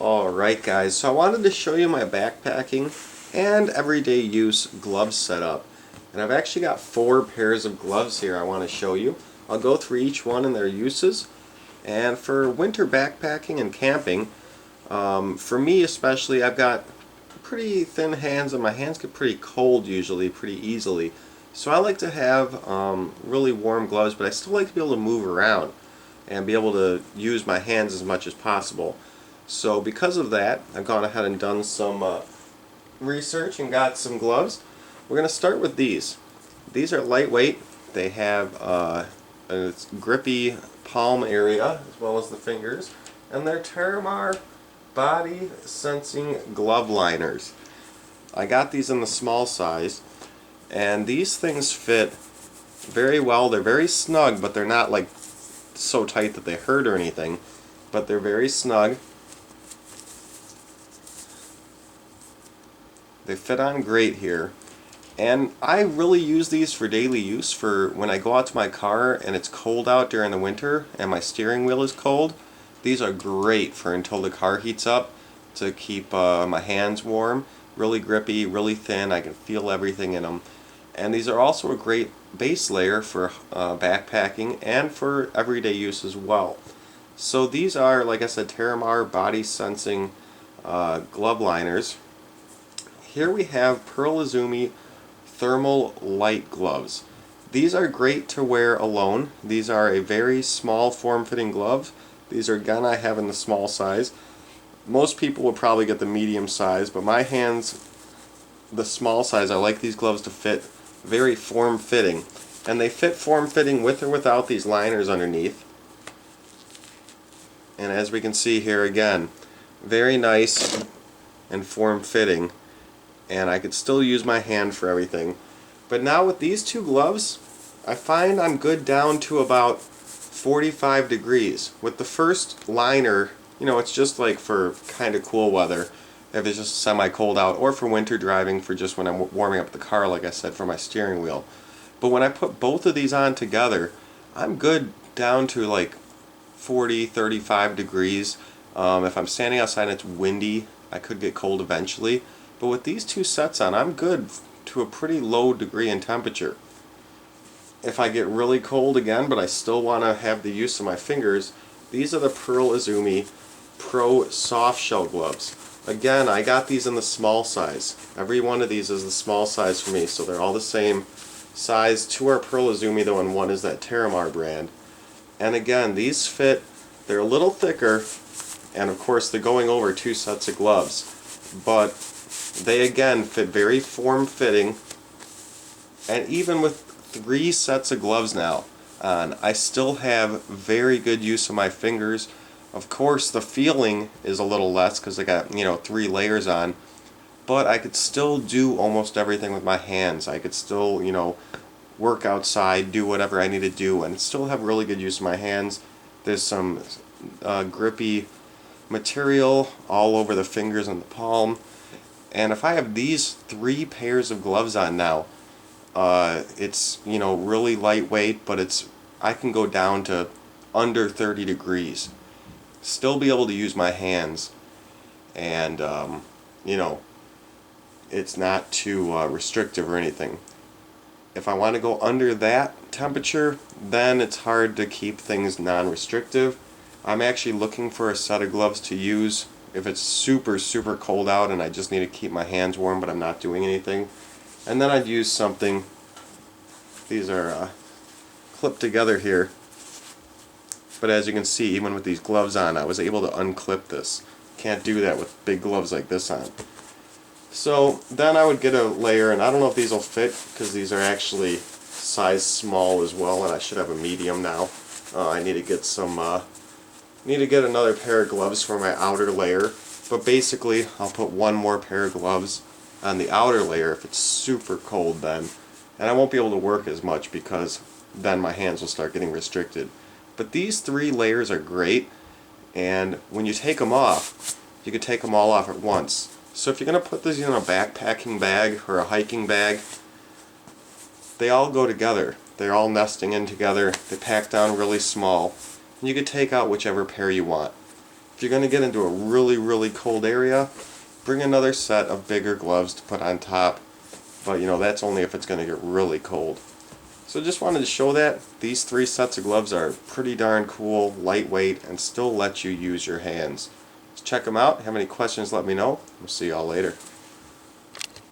Alright guys, so I wanted to show you my backpacking and everyday use glove setup. And I've actually got 4 pairs of gloves here I want to show you. I'll go through each one and their uses. And for winter backpacking and camping, for me especially, I've got pretty thin hands and my hands get pretty cold usually, pretty easily. So I like to have really warm gloves, but I still like to be able to move around and be able to use my hands as much as possible. So because of that, I've gone ahead and done some research and got some gloves. We're going to start with these. These are lightweight. They have a grippy palm area as well as the fingers. And they're Terramar body sensing glove liners. I got these in the small size. And these things fit very well. They're very snug, but they're not like so tight that they hurt or anything. But they're very snug. They fit on great here, and I really use these for daily use for when I go out to my car and it's cold out during the winter and my steering wheel is cold. These are great for until the car heats up to keep my hands warm. Really grippy, really thin, I can feel everything in them. And these are also a great base layer for backpacking and for everyday use as well. So these are, like I said, Terramar body sensing glove liners. Here we have Pearl Izumi thermal light gloves. These are great to wear alone. These are a very small form-fitting glove. These are again I have in the small size. Most people will probably get the medium size, but my hands, the small size, I like these gloves to fit very form-fitting. And they fit form-fitting with or without these liners underneath. And as we can see here again, very nice and form-fitting. And I could still use my hand for everything. But now with these two gloves, I find I'm good down to about 45 degrees. With the first liner, you know, it's just like for kind of cool weather, if it's just semi-cold out, or for winter driving for just when I'm warming up the car, like I said, for my steering wheel. But when I put both of these on together, I'm good down to like 40, 35 degrees. If I'm standing outside and it's windy, I could get cold eventually. But with these two sets on, I'm good to a pretty low degree in temperature. If I get really cold again, but I still want to have the use of my fingers, these are the Pearl Izumi Pro Soft Shell Gloves. Again, I got these in the small size. Every one of these is the small size for me, so they're all the same size. 2 are Pearl Izumi though, and 1 is that Terramar brand. And again, these fit, they're a little thicker, and of course they're going over 2 sets of gloves. But they again fit very form-fitting, and even with 3 sets of gloves now on, I still have very good use of my fingers. Of course the feeling is a little less because I got, you know, 3 layers on, but I could still do almost everything with my hands. I could still, you know, work outside, do whatever I need to do, and still have really good use of my hands. There's some grippy material all over the fingers and the palm. And if I have these 3 pairs of gloves on now, it's, you know, really lightweight, but I can go down to under 30 degrees. Still be able to use my hands, and you know, it's not too restrictive or anything. If I want to go under that temperature, then it's hard to keep things non-restrictive. I'm actually looking for a set of gloves to use if it's super cold out and I just need to keep my hands warm but I'm not doing anything. And then I'd use something, these are clipped together here, but as you can see, even with these gloves on, I was able to unclip this. Can't do that with big gloves like this on. So then I would get a layer, and I don't know if these will fit because these are actually size small as well, and I should have a medium now. I need to get some need to get another pair of gloves for my outer layer, but basically I'll put 1 more pair of gloves on the outer layer if it's super cold then, and I won't be able to work as much because then my hands will start getting restricted. But these 3 layers are great, and when you take them off, you can take them all off at once. So if you're going to put these in a backpacking bag or a hiking bag, they all go together. They're all nesting in together, they pack down really small. You could take out whichever pair you want. If you're going to get into a really cold area, bring another set of bigger gloves to put on top. But you know, that's only if it's going to get really cold. So just wanted to show that. These 3 sets of gloves are pretty darn cool, lightweight, and still let you use your hands. Check them out. Have any questions, let me know. We'll see y'all later.